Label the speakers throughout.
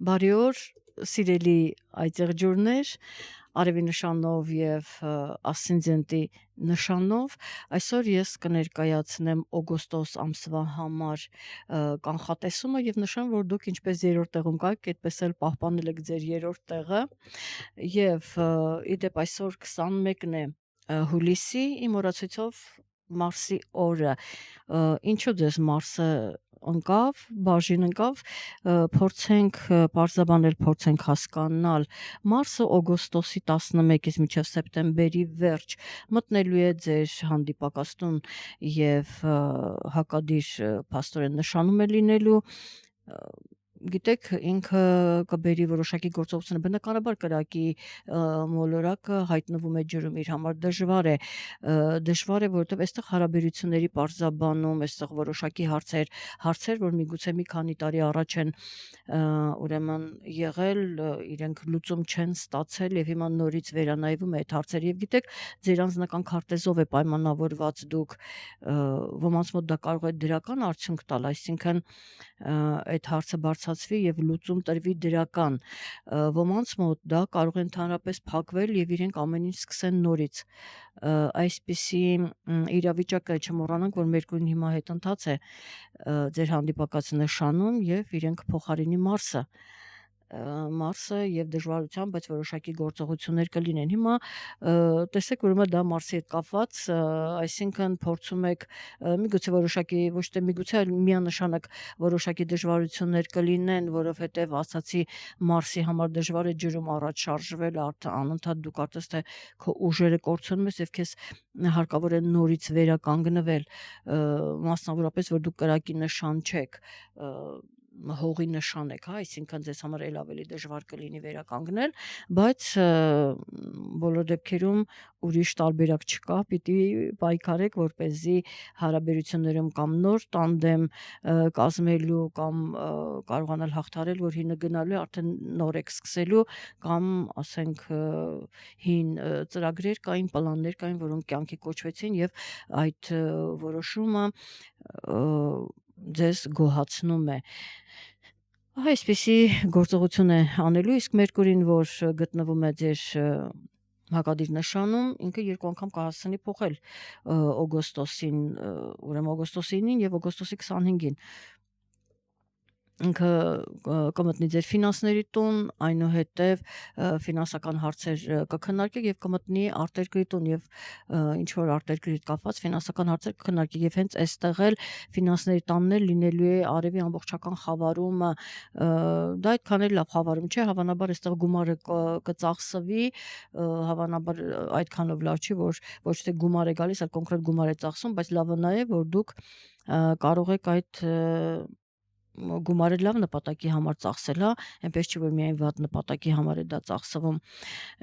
Speaker 1: Բարի օր, սիրելի այծեղջուրներ, արևի նշանով եւ ասցենդենտի նշանով այսօր ես կներկայացնեմ օգոստոս ամսվա համար կանխատեսումը եւ նշեմ, որ դուք ինչպես երրորդ տեղում կաք, այդպես էլ պահպանել եք ձեր երրորդ տեղը եւ իդեպ այսօր 21-ն է հուլիսի իմ օրացույցով Մարսի օրը։ Ինչու ձեզ Մարսը ընկավ, բաժին ընկավ, փորձենք պարզաբանել, փորձենք հասկանալ։ Մարսը օգոստոսի 11-ից մինչև սեպտեմբերի վերջ մտնելու է ձեր հանդիպակաստուն եւ հակադիր փաստորեն նշանում է լինելու, գիտեք, ինքը կբերի որոշակի գործողությունը, բնականաբար կրակի մոլորակը հայտնվում է ջրում, իր համար դժվար է, որովհետև այստեղ հարաբերությունների պարզաբանում, այստեղ որոշակի հարցեր, որ միգուցե մի քանի տարի առաջ են ուրեմն եղել, իրենք լուծում չեն ստացել եւ հիմա նորից վերանայվում է այդ հարցերը եւ գիտեք, ձեր անձնական քարտեզով է պայմանավորված դուք, ոմանց մոտ դա կարող է դրական արդյունք տալ, այսինքն այդ հարցը բարձրացվի եւ լուծում տրվի դրական, ոմանց մոտ դա կարող է ընդհանրապես փակվել եւ իրենք ամեն ինչ սկսեն նորից, այսպիսի իրավիճակը չմոռանանք, որ Մերկուրին հիմա հետընթաց է ձեր հանդիպակաց նշանում եւ իրենք փոխարինի Մարսը եւ դժվարությամբ, բայց որոշակի գործողություններ կլինեն։ Հիմա տեսեք, որ դա Մարսի հետ կապված, այսինքն փորձում եք միգուցե որոշակի, ոչ թե միգուցե, այլ միանշանակ որոշակի դժվարություններ կլինեն, որովհետեւ ասացի Մարսի համար դժվար է ջրում առաջ շարժվել, անընդհատ դու կարծես թե քո ուժերը կորցնում ես եւ քեզ հարկավոր է նորից վերականգնվել, մասնավորապես որ դու կրակի նշան չեք, հողի նշան եք, հա, այսինքն ձեզ համար էլ ավելի դժվար կլինի վերականգնել, բայց բոլոր դեպքերում ուրիշ տարբերակ չկա, պիտի պայքարեք, որպեսզի հարաբերություններում կամ նոր տանդեմ կազմելու կամ կարողանալ հաղթարել, որ հինը գնալու է, արդեն նոր եք սկսելու կամ ասենք հին ծրագրեր կային, պլաններ կային, որոնք կյանքի կոչվեցին եւ այդ որոշումը ձեզ գոհացնում է։ Այսպիսի գործողություն է անելու, իսկ Մերկուրին, որ գտնվում է ձեր հակադիր նշանում, ինքը երկու անգամ կհասցնի փոխել օգոստոսին, ուրեմն օգոստոսի 9-ին եւ օգոստոսի 25-ին։ Ինքը կմտնի ձեր ֆինանսների տուն, այնուհետև ֆինանսական հարցեր կքննարկեք եւ կմտնի արտերկրի տուն եւ ինչ որ արտերկրի հետ կապված ֆինանսական հարցեր կքննարկեք եւ հենց այստեղ էլ ֆինանսների տանն էլ լինելու է արևի ամբողջական խավարումը, դա այդքան էլ լավ խավարում չէ, հավանաբար այստեղ գումարը կծախսվի, հավանաբար այդքանով լավ չի, որ ոչ թե գումար է գալիս, այլ կոնկրետ գումար է ծախսում, բայց լավը նա է, որ դուք կարող եք այդ գումարը լավ նպատակի համար ծախսել, հա, այնպես չի որ միայն վատ նպատակի համար է դա ծախսվում,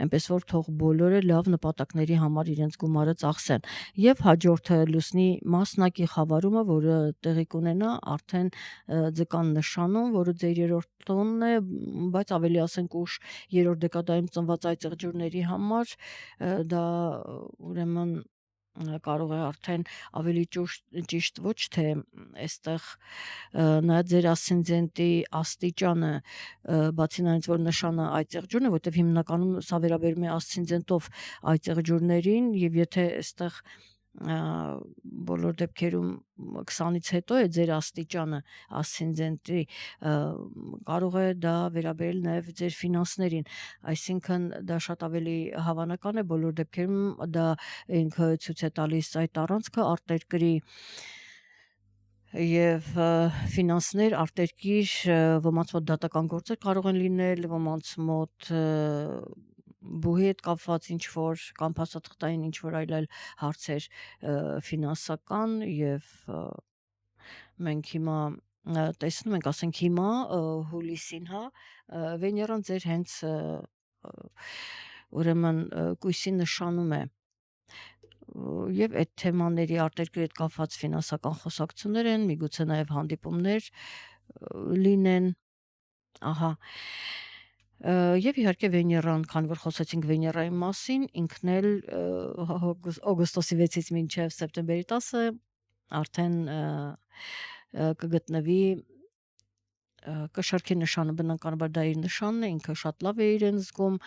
Speaker 1: այնպես որ թող բոլորը լավ նպատակների համար իրենց գումարը ծախսեն։ Եվ հաջորդը լուսնի մասնակի խավարումը, որը տեղի կունենա արդեն ձկան նշանում, որը ձեր երրորդ տունն է, բայց ավելի ասենք ուշ երրորդ դեկադայում ծնված այծեղջյուրների համար դա ուրեմն կարող է արդեն ավելի ճիշտ ոչ թե այստեղ նայած ձեր ասցենդենտի աստիճանը, բացի նրանից, որ նշանը այծեղջյուրն է, որտեվ հիմնականում սա վերաբերում է ասցենդենտով այծեղջյուրներին եւ եթե այստեղ բոլոր դեպքերում 20-ից հետո է ձեր աստիճանը ասցենդենտի, կարող է դա վերաբերել նաև ձեր ֆինանսներին, այսինքն դա շատ ավելի հավանական է, բոլոր դեպքերում դա ինքը ցույց է տալիս այդ առանցքը արտերկրի եւ ֆինանսներ, արտերկիր, ոմանց մոտ դատական գործեր կարող են լինել, ոմանց մոտ բուհի հետ կապված ինչ որ կամ փաստաթղթային ինչ որ այլ հարցեր ֆինանսական եւ մենք հիմա տեսնում ենք, ասենք հիմա հուլիսին, հա, Վեներան ձեր հենց ուրեմն կույսի նշանում է եւ այդ թեմաների արտերկրի հետ կապված ֆինանսական խոսակցություններ են, միգուցե նաեւ հանդիպումներ լինեն, ահա, եւ իհարկե Վեներան, քանի որ խոսեցինք Վեներայի մասին, ինքն էլ օգոստոսի 6-ից մինչև սեպտեմբերի 10-ը արդեն կգտնվի կշարքի նշանը բնականաբար դա իր նշանն է, ինքը շատ լավ է իրեն զգում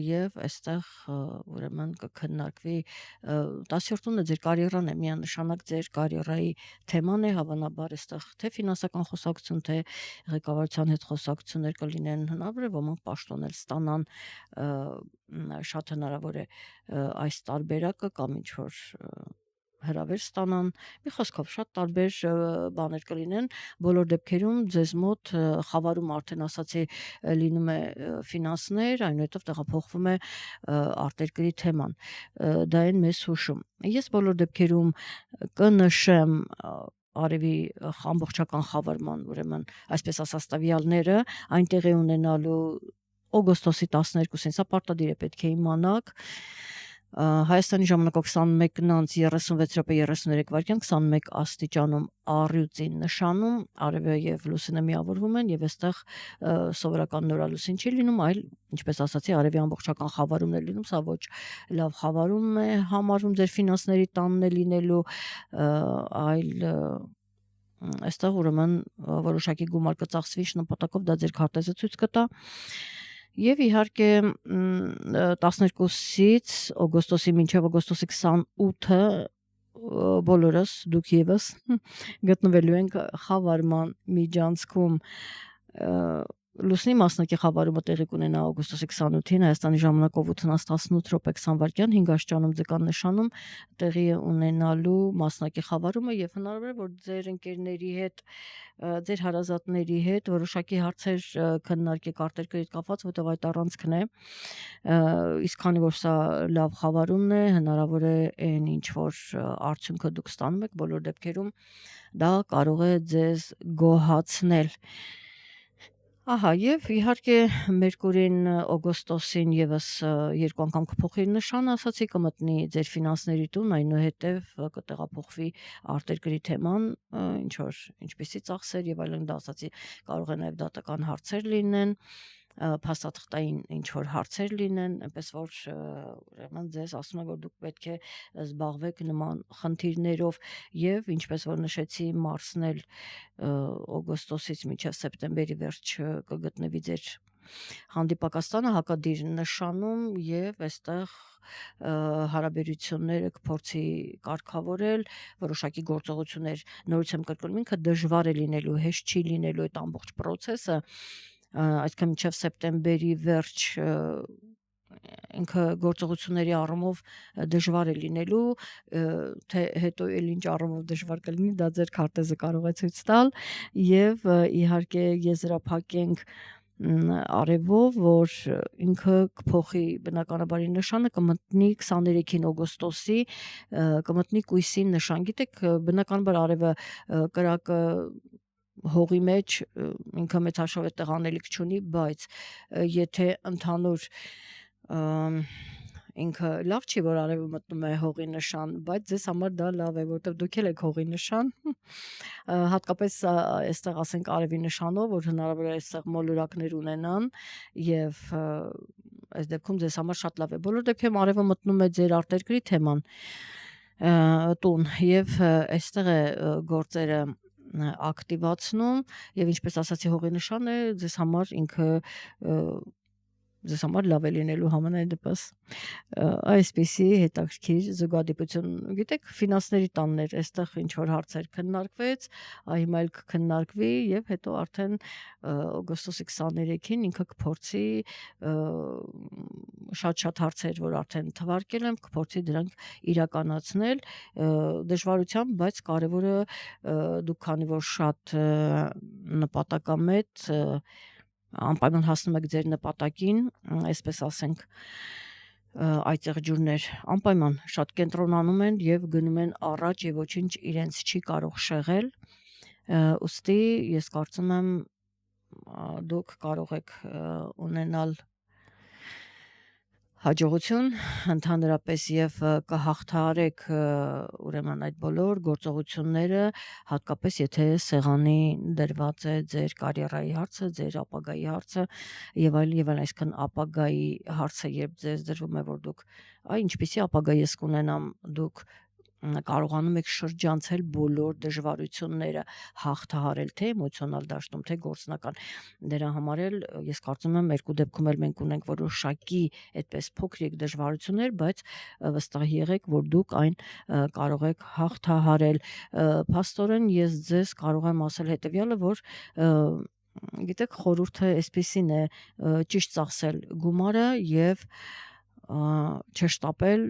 Speaker 1: եւ այստեղ ուրեմն կքննարկվի 10-րդը ձեր կարիերան է, միանշանակ ձեր կարիերայի թեման է, հավանաբար այստեղ թե ֆինանսական խոսակցություն, թե ղեկավարության հետ խոսակցություններ կլինեն, հնարավոր է ոմանք պաշտոն էլ ստանան, շատ հնարավոր է այս տարբերակը կամ ինչ որ հրավեր ստանան, մի խոսքով շատ տարբեր բաներ կլինեն, բոլոր դեպքերում ձեզ մոտ խավարում արդեն ասացի լինում է ֆինանսներ, այնուհետև տեղափոխվում է արտերկրի թեման, դա են մեզ հուշում։ Ես բոլոր դեպքերում կնշեմ արևի ամբողջական խավարման, ուրեմն այսպես ասած տվյալները այնտեղ է ունենալու օգոստոսի 12-ին, սա պարտադիր է պետք է իմանաք, Հայաստանի ժամանակով 21:36:33 21 աստիճանում առյուծին նշանում, արևը եւ լուսինը միավորվում են եւ այստեղ սովորական նորալուսին չի լինում, այլ ինչպես ասացի, արևի ամբողջական խավարումն է լինում, սա ոչ լավ խավարում է համարվում ձեր ֆինանսների տանն է լինելու, այլ այստեղ ուրեմն որոշակի գումար կծախսվի նպատակով դա ձեր քարտեզը ցույց կտա։ Եվ իհարկե 12-ից օգոստոսի մինչև օգոստոսի 28-ը բոլորս դուք եւս գտնվելու ենք խավարման միջանցքում, լուսնի մասնակի խավարումը տեղի կունենա օգոստոսի 28-ին Հայաստանի ժամանակով 8:18:20 5 աստիճանում ձգան նշանում տեղի է ունենալու մասնակի խավարումը եւ հնարավոր է որ ձեր ընկերների հետ, ձեր հարազատների հետ որոշակի հարցեր քննարկեք արտերկրից կապված, որտեղ այդ առանցքն է, իսկ քանի որ սա լավ խավարումն է, հնարավոր է այն ինչ որ արդյունքը դուք ստանում եք, բոլոր դեպքերում դա կարող է ձեզ գոհացնել։ Ահա, եւ իհարկե Մերկուրին օգոստոսին եւս երկու անգամ կփոխի իր նշանը, ասացի, կմտնի ձեր ֆինանսների տուն, այնուհետեւ կտեղափոխվի արտերկրի թեման, ինչ որ ինչպիսի ծախսեր եւ այլն, դա ասացի, կարող է նաեւ դատական հարցեր լինեն, փաստաթղթային ինչ որ հարցեր լինեն, այնպես որ ուրեմն ձեզ ասում եմ որ դուք պետք է զբաղվեք նման խնդիրներով եւ ինչպես որ նշեցի մարսն էլ օգոստոսից մինչև սեպտեմբերի վերջ կգտնվի ձեր հանդիպակաստանը հակադիր նշանում եւ այստեղ հարաբերությունները կփորձի կարգավորել, որոշակի գործողություններ նորից եմ կրկնում, ինքը դժվար է լինելու, հեշտ չի լինելու այդ ամբողջ process-ը, այսինքն մինչև սեպտեմբերի վերջ ինքը գործողությունների առումով դժվար է լինելու, թե հետո էլ ինչ առումով դժվար կլինի, դա ձեր քարտեզը կարող է ցույց տալ եւ իհարկե եզրափակենք արևով, որ ինքը կփոխի բնականաբար նշանը, կմտնի 23-ին օգոստոսի, կմտնի կույսի նշան, գիտեք, բնականաբար արևը կրակը հողի մեջ ինքը մեծ հաշվով այդտեղ անելիք չունի, բայց եթե ընդհանուր ինքը լավ չի որ արևը մտնում է հողի նշան, բայց ձեզ համար դա լավ է, որտեղ դուք էլ եք հողի նշան, հատկապես այստեղ ասենք արևի նշանով, որ հնարավոր է այստեղ մոլորակներ ունենան եւ այս դեպքում ձեզ համար շատ լավ է։ Բոլոր դեպքերում արևը մտնում է ձեր արտերկրի թեման տուն եւ այստեղ է գործերը ակտիվացնում եւ ինչպես ասացի հողի նշան է ձեզ համար ինքը ձեզ համար լավ է լինելու համենայն դեպս այսպիսի հետաքրքիր զուգադիպություն, գիտեք, ֆինանսների տաններ, այստեղ ինչ որ հարցեր քննարկվեց, հիմա էլ կքննարկվի եւ հետո արդեն օգոստոսի 23-ին ինքը կփորձի շատ հարցեր, որ արդեն թվարկել եմ, կփորձի դրանք իրականացնել դժվարությամբ, բայց կարևորը դուք քանի որ շատ նպատակամետ անպայման հասնում եք ձեր նպատակին, այսպես ասենք, այծեղ ջուրներ անպայման շատ կենտրոնանում են եւ գնում են առաջ եւ ոչինչ իրենց չի կարող շեղել, ուստի ես կարծում եմ դուք կարող եք ունենալ հաջողություն ընդհանրապես եւ կհաղթահարեք ուրեմն այդ բոլոր գործողությունները, հատկապես եթե սեղանի դրված է ձեր կարիերայի հարցը, ձեր ապագայի հարցը եւ այլն, այսինքն ապագայի հարցը երբ ձեզ դրվում է որ դուք ինչպիսի ապագա ես կունենամ, դուք կարողանում եք շրջանցել բոլոր դժվարությունները, հաղթահարել թե էմոցիոնալ դաշտում, թե գործնական։ Դրա համար էլ ես կարծում եմ երկու դեպքում էլ մենք ունենք որոշակի այդպես փոքրիկ դժվարություններ, բայց վստահ եղեք, որ դուք այն կարող եք հաղթահարել։ Փաստորեն ես ձեզ կարող եմ ասել հետեւյալը, որ գիտեք, խորհուրդը այսպեսին է, ճիշտ ծախսել գումարը եւ չշտապել,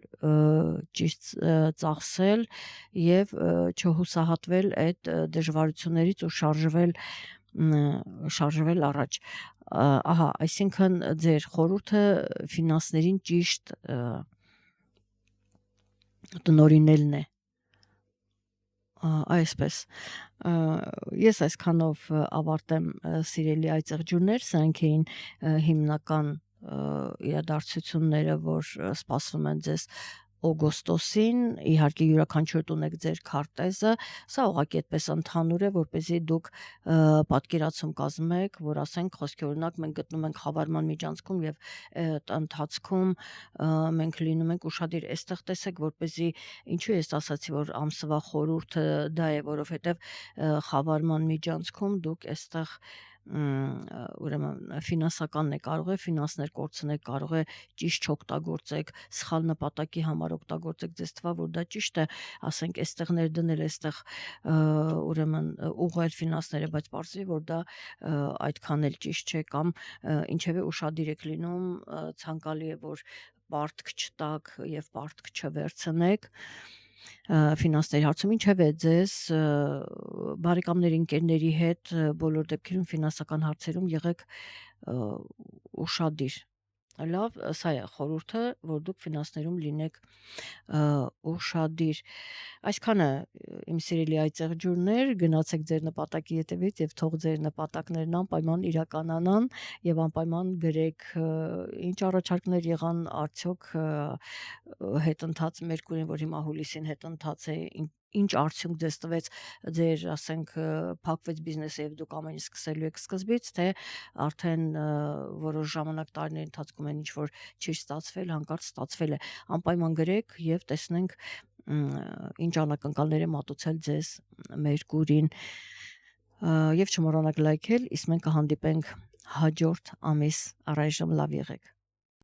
Speaker 1: ճիշտ ծախսել եւ չհուսահատվել այդ դժվարություններից ու շարժվել առաջ։ Ահա, այսինքն ձեր խորհուրդը ֆինանսներին ճիշտ տնօրինելն է։ Այսպես ես այսքանով ավարտեմ սիրելի այծեղջուրներ, սրանք էին հիմնական իրադարձությունները, որ սպասվում են ձեզ օգոստոսին, իհարկե յուրաքանչյուր տունեք ձեր քարտեզը, սա ուղղակի այդպես ընդհանուր է, որպեսզի դուք պատկերացում կազմեք, որ ասենք խոսքի օրինակ մենք գտնում ենք խավարման միջանցքում եւ այդ ընթացքում մենք լինում ենք ուշադիր, այստեղ տեսեք, որպեսզի ինչու ես ասացի, որ ամսվա խորհուրդը դա է, որովհետեւ խավարման միջանցքում դուք այստեղ ուրեմն ֆինանսականն է կարող է ֆինանսներ կորցնել, կարող է ճիշտ չօգտագործեք, սխալ նպատակի համար օգտագործեք, ձեզ թվա որ դա ճիշտ է, ասենք այստեղ ներդնել, այստեղ ուրեմն ուղղել ֆինանսները, բայց պարզվի որ դա այդքան էլ ճիշտ չէ կամ ինչևէ ուշադիր եք լինում, ցանկալի է որ պարտք չտաք եւ պարտք չվերցնեք ֆինանսների հարցում, ինչևէ ձեզ բարեկամների, ընկերների հետ բոլոր դեպքերում ֆինանսական հարցերում եղեք ուշադիր։ Լավ, սա է խորհուրդը, որ դուք ֆինանսներում լինեք ուշադիր։ Այսքանը իմ սիրելի այծեղջուրներ, գնացեք ձեր նպատակի հետևից եւ թող ձեր նպատակներն անպայման իրականանան եւ անպայման գրեք ինչ առաջարկներ եղան, արդյոք հետընթաց Մերկուրին, որ հիմա հուլիսին հետընթաց է, ինչ արդյունք ձեզ տվեց ձեր, ասենք, փակվեց բիզնեսը եւ դուք ամեն ինչ սկսելու եք սկզբից, թե արդեն որոշ ժամանակ տարիների ընթացքում են ինչ որ չի ստացվել, հանկարծ ստացվել է, անպայման գրեք եւ տեսնենք ինչ անակնկալներ է մատուցել ձեզ Մերկուրին եւ չմոռանաք լայքել, իսկ մենք կհանդիպենք հաջորդ ամիս, առայժմ լավ եղեք։